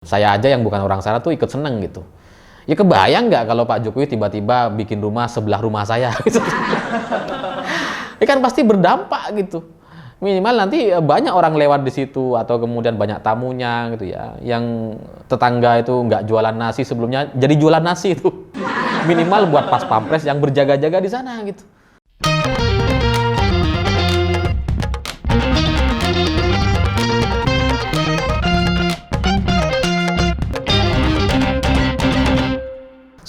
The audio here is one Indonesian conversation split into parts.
Saya aja yang bukan orang sana tuh ikut seneng gitu. Ya kebayang nggak kalau Pak Jokowi tiba-tiba bikin rumah sebelah rumah saya gitu. Ya kan pasti berdampak gitu. Minimal nanti banyak orang lewat di situ atau kemudian banyak tamunya gitu ya. Yang tetangga itu nggak jualan nasi sebelumnya jadi jualan nasi itu. Minimal buat pas pampres yang berjaga-jaga di sana gitu.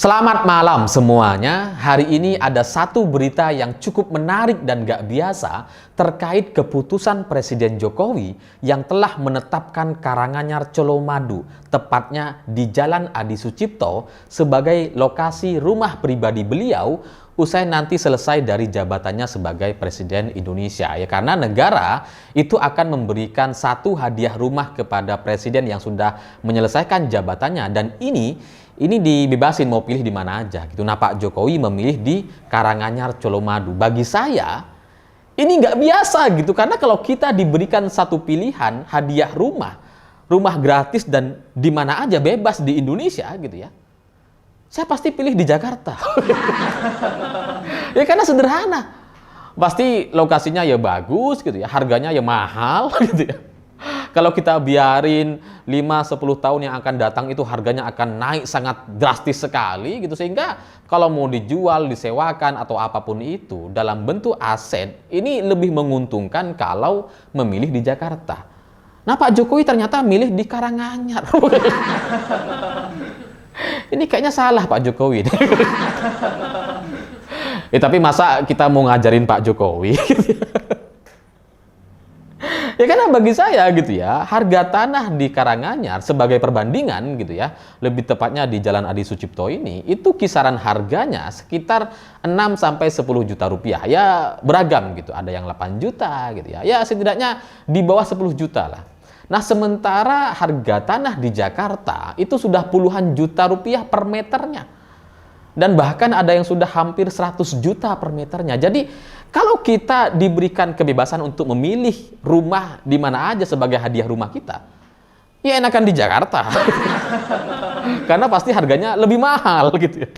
Selamat malam semuanya. Hari ini ada satu berita yang cukup menarik dan gak biasa terkait keputusan Presiden Jokowi yang telah menetapkan Karanganyar Colomadu, tepatnya di Jalan Adi Sucipto, sebagai lokasi rumah pribadi beliau usai nanti selesai dari jabatannya sebagai Presiden Indonesia. Ya, karena negara itu akan memberikan satu hadiah rumah kepada Presiden yang sudah menyelesaikan jabatannya, dan ini dibebasin mau pilih di mana aja gitu. Nah, Pak Jokowi memilih di Karanganyar Colomadu. Bagi saya ini nggak biasa gitu, karena kalau kita diberikan satu pilihan hadiah rumah gratis dan di mana aja bebas di Indonesia gitu ya, saya pasti pilih di Jakarta. Ya karena sederhana, pasti lokasinya ya bagus gitu ya, harganya ya mahal gitu ya. Kalau kita biarin 5-10 tahun yang akan datang itu harganya akan naik sangat drastis sekali gitu, sehingga kalau mau dijual, disewakan atau apapun itu dalam bentuk aset, ini lebih menguntungkan kalau memilih di Jakarta. Nah, Pak Jokowi ternyata milih di Karanganyar. Ini kayaknya salah Pak Jokowi. Tapi masa kita mau ngajarin Pak Jokowi? Ya karena bagi saya gitu ya, harga tanah di Karanganyar sebagai perbandingan gitu ya, lebih tepatnya di Jalan Adi Sucipto ini, itu kisaran harganya sekitar 6-10 juta rupiah. Ya beragam gitu, ada yang 8 juta gitu ya. Ya setidaknya di bawah 10 juta lah. Nah, sementara harga tanah di Jakarta itu sudah puluhan juta rupiah per meternya. Dan bahkan ada yang sudah hampir 100 juta per meternya. Jadi kalau kita diberikan kebebasan untuk memilih rumah di mana aja sebagai hadiah rumah kita, ya enakan di Jakarta. Karena pasti harganya lebih mahal gitu ya.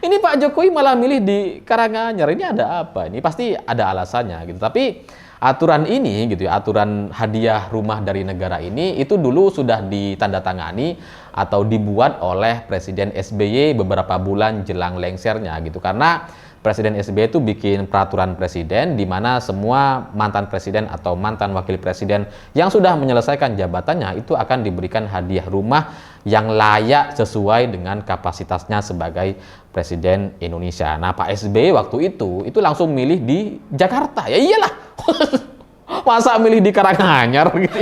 Ini Pak Jokowi malah milih di Karanganyar. Ini ada apa? Ini pasti ada alasannya gitu. Tapi aturan ini gitu ya, aturan hadiah rumah dari negara ini itu dulu sudah ditandatangani atau dibuat oleh Presiden SBY beberapa bulan jelang lengsernya gitu. Karena Presiden SBY itu bikin peraturan presiden di mana semua mantan presiden atau mantan wakil presiden yang sudah menyelesaikan jabatannya itu akan diberikan hadiah rumah yang layak sesuai dengan kapasitasnya sebagai Presiden Indonesia. Nah, Pak SBY waktu itu langsung milih di Jakarta. Ya iyalah. Masa milih di Karanganyar gitu.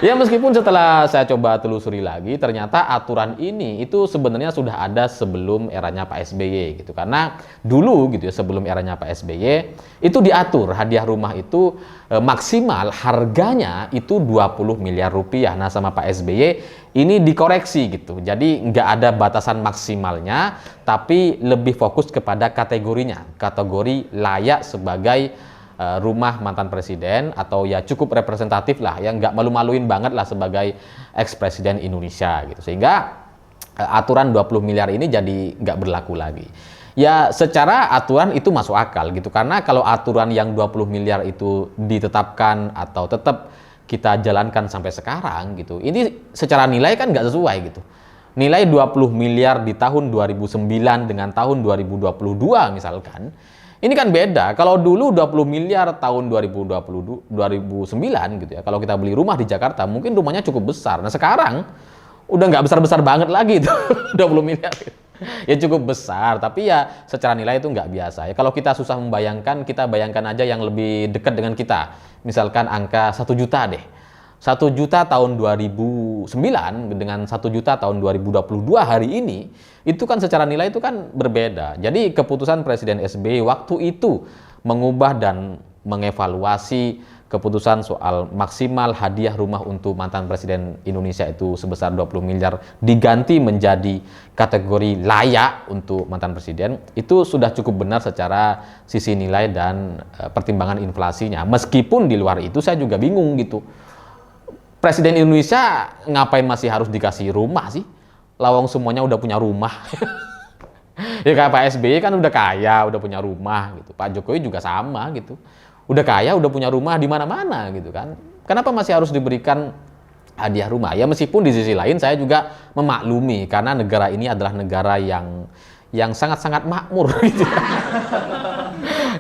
Ya meskipun setelah saya coba telusuri lagi, ternyata aturan ini itu sebenarnya sudah ada sebelum eranya Pak SBY gitu. Karena dulu gitu ya, sebelum eranya Pak SBY itu diatur hadiah rumah itu maksimal harganya itu 20 miliar rupiah. Nah, sama Pak SBY ini dikoreksi gitu. Jadi nggak ada batasan maksimalnya, tapi lebih fokus kepada kategorinya. Kategori layak sebagai rumah mantan presiden atau ya cukup representatif lah, yang nggak malu-maluin banget lah sebagai ex-presiden Indonesia gitu, sehingga aturan 20 miliar ini jadi nggak berlaku lagi. Ya secara aturan itu masuk akal gitu, karena kalau aturan yang 20 miliar itu ditetapkan atau tetap kita jalankan sampai sekarang gitu, ini secara nilai kan nggak sesuai gitu. Nilai 20 miliar di tahun 2009 dengan tahun 2022 misalkan, ini kan beda. Kalau dulu 20 miliar tahun 2009 gitu ya, kalau kita beli rumah di Jakarta mungkin rumahnya cukup besar. Nah sekarang udah nggak besar-besar banget lagi itu 20 miliar. Ya cukup besar, tapi ya secara nilai itu nggak biasa. Ya kalau kita susah membayangkan, kita bayangkan aja yang lebih dekat dengan kita. Misalkan angka 1 juta deh. 1 juta tahun 2009 dengan 1 juta tahun 2022 hari ini, itu kan secara nilai itu kan berbeda. Jadi keputusan Presiden SBY waktu itu mengubah dan mengevaluasi keputusan soal maksimal hadiah rumah untuk mantan Presiden Indonesia itu sebesar 20 miliar diganti menjadi kategori layak untuk mantan Presiden, itu sudah cukup benar secara sisi nilai dan pertimbangan inflasinya. Meskipun di luar itu saya juga bingung gitu. Presiden Indonesia ngapain masih harus dikasih rumah sih? Lawang semuanya udah punya rumah. Ya kayak Pak SBY kan udah kaya, udah punya rumah gitu. Pak Jokowi juga sama gitu. Udah kaya, udah punya rumah di mana-mana gitu kan. Kenapa masih harus diberikan hadiah rumah? Ya meskipun di sisi lain saya juga memaklumi karena negara ini adalah negara yang sangat-sangat makmur gitu.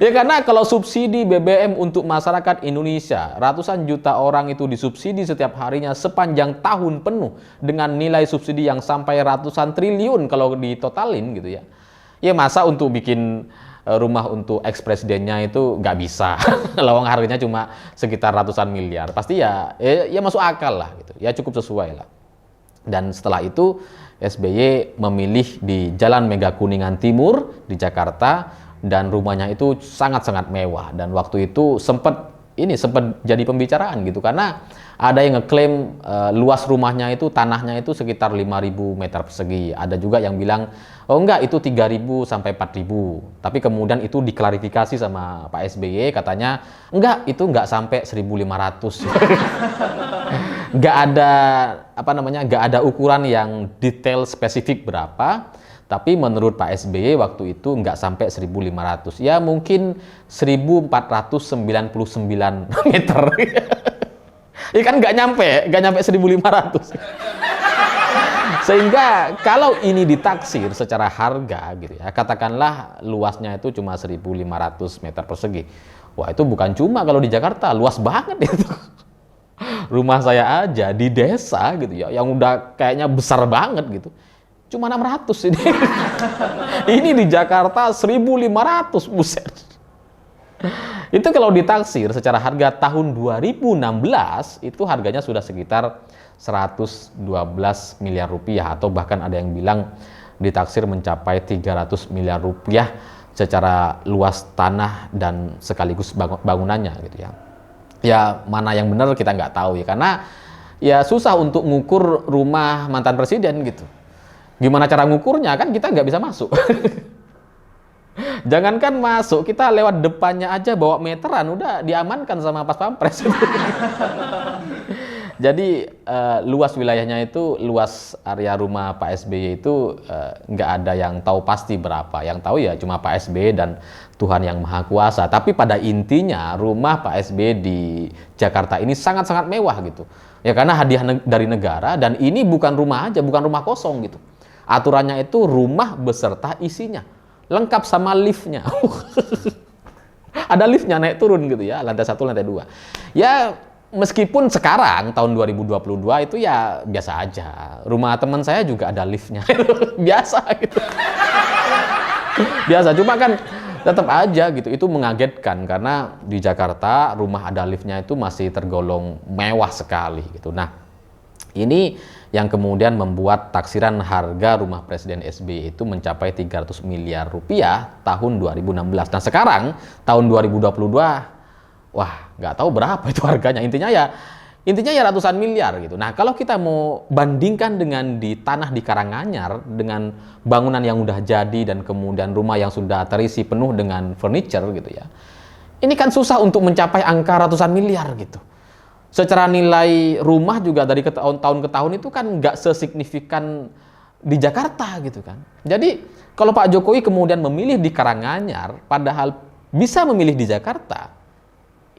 Ya karena kalau subsidi BBM untuk masyarakat Indonesia, ratusan juta orang itu disubsidi setiap harinya sepanjang tahun penuh dengan nilai subsidi yang sampai ratusan triliun kalau ditotalin gitu ya. Ya masa untuk bikin rumah untuk ex-presidennya itu nggak bisa. Lawang harganya cuma sekitar ratusan miliar. Pasti ya masuk akal lah gitu. Ya cukup sesuai lah. Dan setelah itu SBY memilih di Jalan Mega Kuningan Timur di Jakarta dan rumahnya itu sangat-sangat mewah dan waktu itu sempat jadi pembicaraan gitu karena ada yang ngeklaim luas rumahnya itu tanahnya itu sekitar 5.000 meter persegi. Ada juga yang bilang oh enggak itu 3.000 sampai 4.000. Tapi kemudian itu diklarifikasi sama Pak SBY katanya enggak itu enggak sampai 1.500. Enggak ada ukuran yang detail spesifik berapa. Tapi menurut Pak SBY waktu itu nggak sampai 1.500. Ya mungkin 1.499 meter. Ya kan nggak nyampe 1.500. Sehingga kalau ini ditaksir secara harga gitu ya, katakanlah luasnya itu cuma 1.500 meter persegi. Wah itu bukan cuma kalau di Jakarta, luas banget itu. Rumah saya aja di desa gitu ya, yang udah kayaknya besar banget gitu. Cuma 600 ini. Ini di Jakarta 1.500, buset. Itu kalau ditaksir secara harga tahun 2016 itu harganya sudah sekitar 112 miliar rupiah atau bahkan ada yang bilang ditaksir mencapai 300 miliar rupiah secara luas tanah dan sekaligus bangunannya gitu ya. Ya mana yang benar kita nggak tahu ya karena ya susah untuk mengukur rumah mantan presiden gitu. Gimana cara ngukurnya? Kan kita nggak bisa masuk. Jangankan masuk, kita lewat depannya aja bawa meteran, udah diamankan sama pas pampres. Jadi luas wilayahnya itu, luas area rumah Pak SBY itu nggak ada yang tahu pasti berapa. Yang tahu ya cuma Pak SBY dan Tuhan Yang Maha Kuasa. Tapi pada intinya rumah Pak SBY di Jakarta ini sangat-sangat mewah gitu. Ya karena hadiah dari negara dan ini bukan rumah aja, bukan rumah kosong gitu. Aturannya itu rumah beserta isinya, lengkap sama liftnya. Ada liftnya naik turun gitu ya, lantai 1, lantai 2. Ya meskipun sekarang tahun 2022 itu ya biasa aja. Rumah teman saya juga ada liftnya, biasa gitu. Biasa, cuma kan tetap aja gitu. Itu mengagetkan karena di Jakarta rumah ada liftnya itu masih tergolong mewah sekali gitu. Nah ini yang kemudian membuat taksiran harga rumah Presiden SBY itu mencapai 300 miliar rupiah tahun 2016. Nah sekarang tahun 2022, wah nggak tahu berapa itu harganya. Intinya ya ratusan miliar gitu. Nah kalau kita mau bandingkan dengan di tanah di Karanganyar dengan bangunan yang udah jadi dan kemudian rumah yang sudah terisi penuh dengan furniture gitu ya, ini kan susah untuk mencapai angka ratusan miliar gitu. Secara nilai rumah juga dari tahun ke tahun itu kan nggak sesignifikan di Jakarta gitu kan. Jadi kalau Pak Jokowi kemudian memilih di Karanganyar padahal bisa memilih di Jakarta,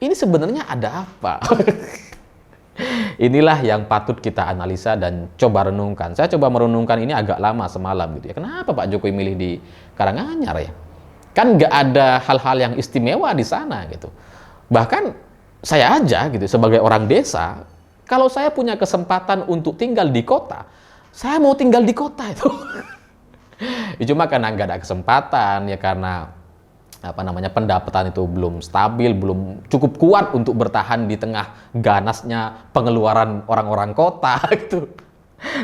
ini sebenarnya ada apa? Inilah yang patut kita analisa dan coba renungkan. Saya coba merenungkan ini agak lama semalam gitu ya. Kenapa Pak Jokowi milih di Karanganyar ya? Kan nggak ada hal-hal yang istimewa di sana gitu. Bahkan saya aja gitu sebagai orang desa, kalau saya punya kesempatan untuk tinggal di kota, saya mau tinggal di kota itu. Ya, cuma karena nggak ada kesempatan ya karena pendapatan itu belum stabil, belum cukup kuat untuk bertahan di tengah ganasnya pengeluaran orang-orang kota gitu.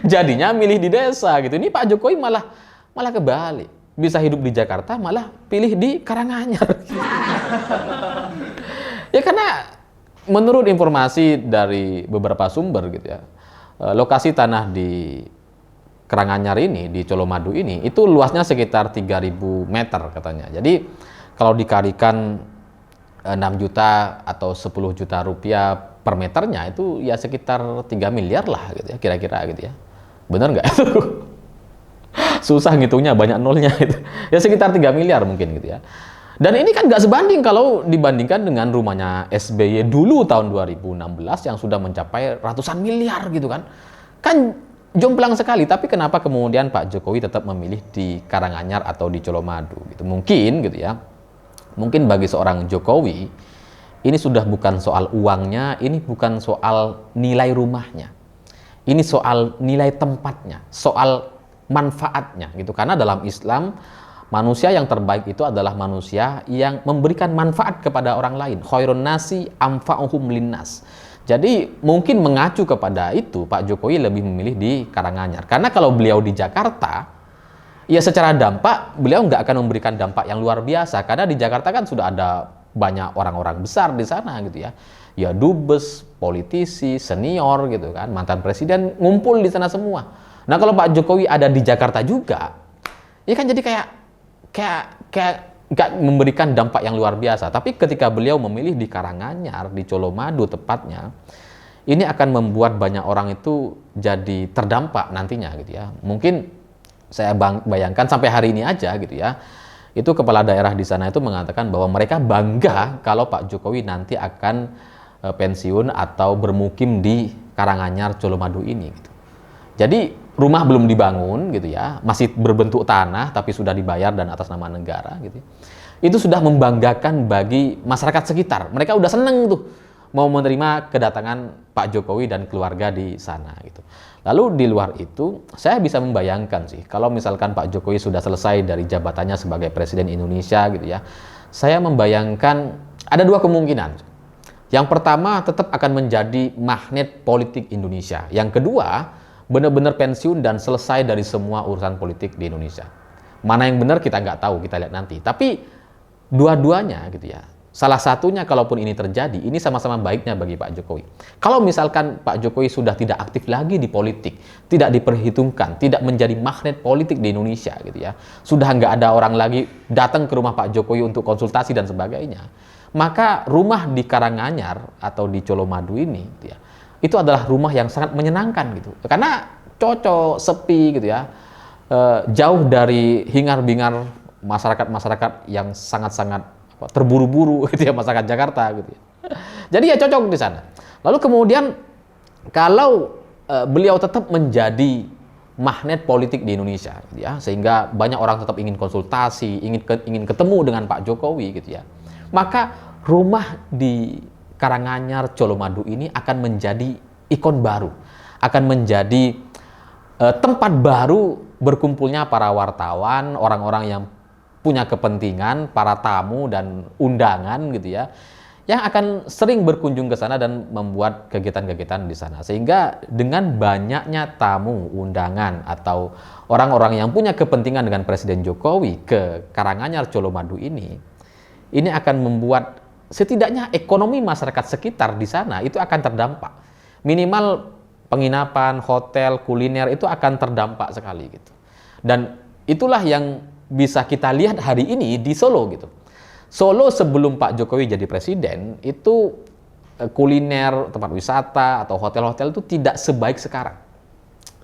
Jadinya milih di desa gitu. Ini Pak Jokowi malah kebalik. Bisa hidup di Jakarta malah pilih di Karanganyar. Ya karena menurut informasi dari beberapa sumber gitu ya, lokasi tanah di Karanganyar ini, di Colomadu ini, itu luasnya sekitar 3.000 meter katanya. Jadi kalau dikalikan 6 juta atau 10 juta rupiah per meternya itu ya sekitar 3 miliar lah gitu ya, kira-kira gitu ya. Bener nggak? Susah ngitungnya, banyak nolnya itu. Ya sekitar 3 miliar mungkin gitu ya. Dan ini kan nggak sebanding kalau dibandingkan dengan rumahnya SBY dulu tahun 2016 yang sudah mencapai ratusan miliar gitu kan. Kan jomplang sekali, tapi kenapa kemudian Pak Jokowi tetap memilih di Karanganyar atau di Colomadu gitu. Mungkin gitu ya. Mungkin bagi seorang Jokowi ini sudah bukan soal uangnya, ini bukan soal nilai rumahnya. Ini soal nilai tempatnya, soal manfaatnya gitu. Karena dalam Islam manusia yang terbaik itu adalah manusia yang memberikan manfaat kepada orang lain. Khairun nasi amfa'uhum linnas. Jadi mungkin mengacu kepada itu Pak Jokowi lebih memilih di Karanganyar. Karena kalau beliau di Jakarta, ya secara dampak beliau nggak akan memberikan dampak yang luar biasa. Karena di Jakarta kan sudah ada banyak orang-orang besar di sana gitu ya. Ya dubes, politisi, senior gitu kan, mantan presiden ngumpul di sana semua. Nah kalau Pak Jokowi ada di Jakarta juga, ya kan jadi kayak nggak memberikan dampak yang luar biasa. Tapi ketika beliau memilih di Karanganyar, di Colomadu tepatnya, ini akan membuat banyak orang itu jadi terdampak nantinya gitu ya. Mungkin saya bayangkan sampai hari ini aja gitu ya, itu kepala daerah di sana itu mengatakan bahwa mereka bangga kalau Pak Jokowi nanti akan pensiun atau bermukim di Karanganyar Colomadu ini gitu. Jadi rumah belum dibangun gitu ya, masih berbentuk tanah tapi sudah dibayar dan atas nama negara gitu. Itu sudah membanggakan bagi masyarakat sekitar. Mereka udah seneng tuh mau menerima kedatangan Pak Jokowi dan keluarga di sana gitu. Lalu di luar itu saya bisa membayangkan sih kalau misalkan Pak Jokowi sudah selesai dari jabatannya sebagai Presiden Indonesia gitu ya. Saya membayangkan ada dua kemungkinan. Yang pertama tetap akan menjadi magnet politik Indonesia. Yang kedua benar-benar pensiun dan selesai dari semua urusan politik di Indonesia. Mana yang benar kita nggak tahu, kita lihat nanti. Tapi dua-duanya gitu ya. Salah satunya kalaupun ini terjadi, ini sama-sama baiknya bagi Pak Jokowi. Kalau misalkan Pak Jokowi sudah tidak aktif lagi di politik, tidak diperhitungkan, tidak menjadi magnet politik di Indonesia gitu ya. Sudah nggak ada orang lagi datang ke rumah Pak Jokowi untuk konsultasi dan sebagainya. Maka rumah di Karanganyar atau di Colomadu ini gitu ya, itu adalah rumah yang sangat menyenangkan gitu. Karena cocok, sepi gitu ya. Jauh dari hingar-bingar masyarakat-masyarakat yang sangat-sangat terburu-buru gitu ya, masyarakat Jakarta gitu ya. Jadi ya cocok di sana. Lalu kemudian kalau beliau tetap menjadi magnet politik di Indonesia gitu ya, sehingga banyak orang tetap ingin konsultasi, ingin ketemu dengan Pak Jokowi gitu ya. Maka rumah di Karanganyar Colomadu ini akan menjadi ikon baru, akan menjadi tempat baru berkumpulnya para wartawan, orang-orang yang punya kepentingan, para tamu dan undangan gitu ya, yang akan sering berkunjung ke sana dan membuat kegiatan-kegiatan di sana. Sehingga dengan banyaknya tamu, undangan atau orang-orang yang punya kepentingan dengan Presiden Jokowi ke Karanganyar Colomadu ini akan membuat setidaknya ekonomi masyarakat sekitar di sana itu akan terdampak. Minimal penginapan, hotel, kuliner itu akan terdampak sekali gitu. Dan itulah yang bisa kita lihat hari ini di Solo gitu. Solo sebelum Pak Jokowi jadi presiden itu kuliner, tempat wisata atau hotel-hotel itu tidak sebaik sekarang.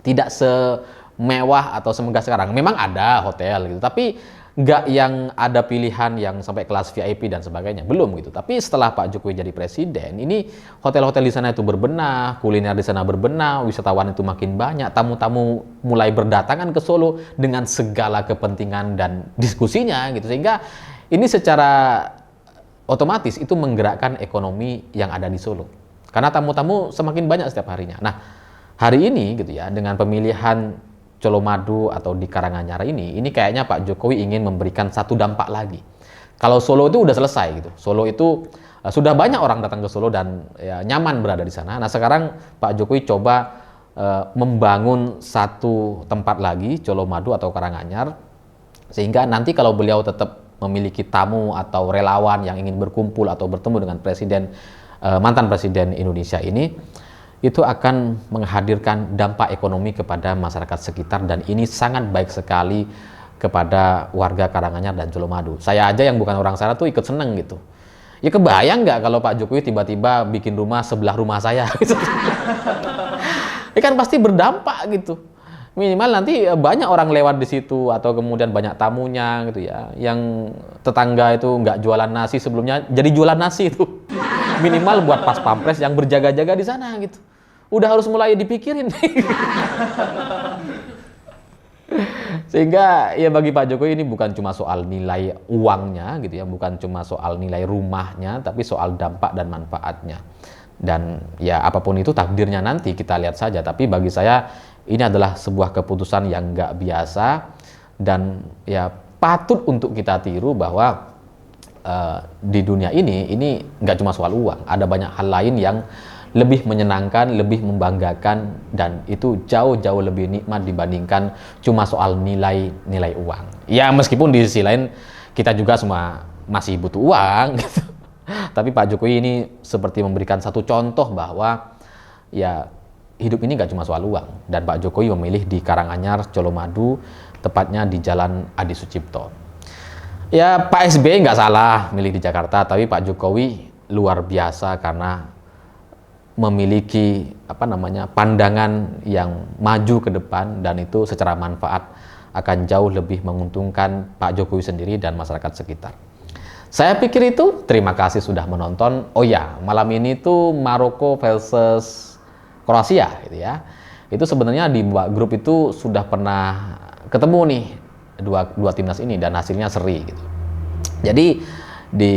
Tidak semewah atau semegah sekarang. Memang ada hotel gitu, tapi nggak yang ada pilihan yang sampai kelas VIP dan sebagainya, belum gitu. Tapi setelah Pak Jokowi jadi presiden, ini hotel-hotel di sana itu berbenah, kuliner di sana berbenah, wisatawan itu makin banyak, tamu-tamu mulai berdatangan ke Solo dengan segala kepentingan dan diskusinya gitu. Sehingga ini secara otomatis itu menggerakkan ekonomi yang ada di Solo. Karena tamu-tamu semakin banyak setiap harinya. Nah, hari ini gitu ya, dengan pemilihan Colomadu atau di Karanganyar ini kayaknya Pak Jokowi ingin memberikan satu dampak lagi. Kalau Solo itu udah selesai gitu. Solo itu sudah banyak orang datang ke Solo dan ya, nyaman berada di sana. Nah sekarang Pak Jokowi coba membangun satu tempat lagi, Colomadu atau Karanganyar, sehingga nanti kalau beliau tetap memiliki tamu atau relawan yang ingin berkumpul atau bertemu dengan presiden, mantan presiden Indonesia ini, itu akan menghadirkan dampak ekonomi kepada masyarakat sekitar dan ini sangat baik sekali kepada warga Karanganyar dan Colomadu. Saya aja yang bukan orang sana tuh ikut seneng gitu. Ya kebayang nggak kalau Pak Jokowi tiba-tiba bikin rumah sebelah rumah saya? Gitu. Ya kan pasti berdampak gitu. Minimal nanti banyak orang lewat di situ atau kemudian banyak tamunya gitu ya. Yang tetangga itu nggak jualan nasi sebelumnya jadi jualan nasi itu. Minimal buat pas pampres yang berjaga-jaga di sana gitu. Udah harus mulai dipikirin. Sehingga ya bagi Pak Jokowi ini bukan cuma soal nilai uangnya gitu ya, bukan cuma soal nilai rumahnya, tapi soal dampak dan manfaatnya. Dan ya apapun itu takdirnya nanti kita lihat saja. Tapi bagi saya ini adalah sebuah keputusan yang nggak biasa dan ya patut untuk kita tiru bahwa di dunia ini nggak cuma soal uang, ada banyak hal lain yang lebih menyenangkan, lebih membanggakan, dan itu jauh-jauh lebih nikmat dibandingkan cuma soal nilai uang. Ya meskipun di sisi lain kita juga semua masih butuh uang gitu. Tapi Pak Jokowi ini seperti memberikan satu contoh bahwa ya hidup ini nggak cuma soal uang. Dan Pak Jokowi memilih di Karanganyar, Colomadu, tepatnya di Jalan Adi Sucipto. Ya Pak SBY nggak salah milih di Jakarta, tapi Pak Jokowi luar biasa karena memiliki pandangan yang maju ke depan, dan itu secara manfaat akan jauh lebih menguntungkan Pak Jokowi sendiri dan masyarakat sekitar. Saya pikir itu. Terima kasih sudah menonton. Oh ya, malam ini tuh Maroko versus Kroasia gitu ya. Itu sebenarnya di grup itu sudah pernah ketemu nih dua timnas ini dan hasilnya seri gitu. Jadi di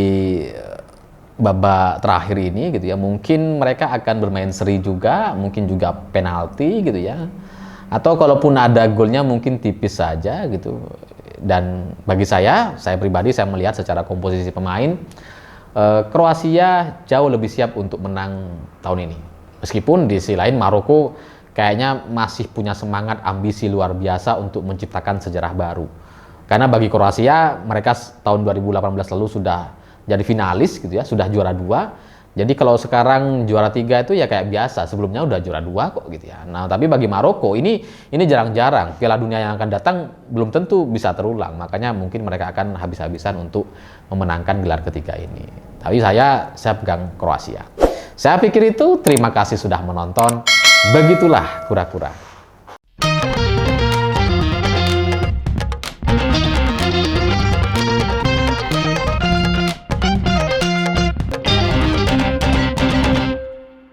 babak terakhir ini gitu ya, mungkin mereka akan bermain seri juga, mungkin juga penalti gitu ya. Atau kalaupun ada golnya mungkin tipis saja gitu. Dan bagi saya pribadi saya melihat secara komposisi pemain Kroasia jauh lebih siap untuk menang tahun ini. Meskipun di sisi lain Maroko kayaknya masih punya semangat ambisi luar biasa untuk menciptakan sejarah baru. Karena bagi Kroasia mereka tahun 2018 lalu sudah jadi finalis gitu ya, sudah juara 2. Jadi kalau sekarang juara 3 itu ya kayak biasa, sebelumnya udah juara 2 kok gitu ya. Nah, tapi bagi Maroko ini jarang-jarang. Piala Dunia yang akan datang belum tentu bisa terulang. Makanya mungkin mereka akan habis-habisan untuk memenangkan gelar ketiga ini. Tapi saya pegang Kroasia. Saya pikir itu. Terima kasih sudah menonton. Begitulah kura-kura.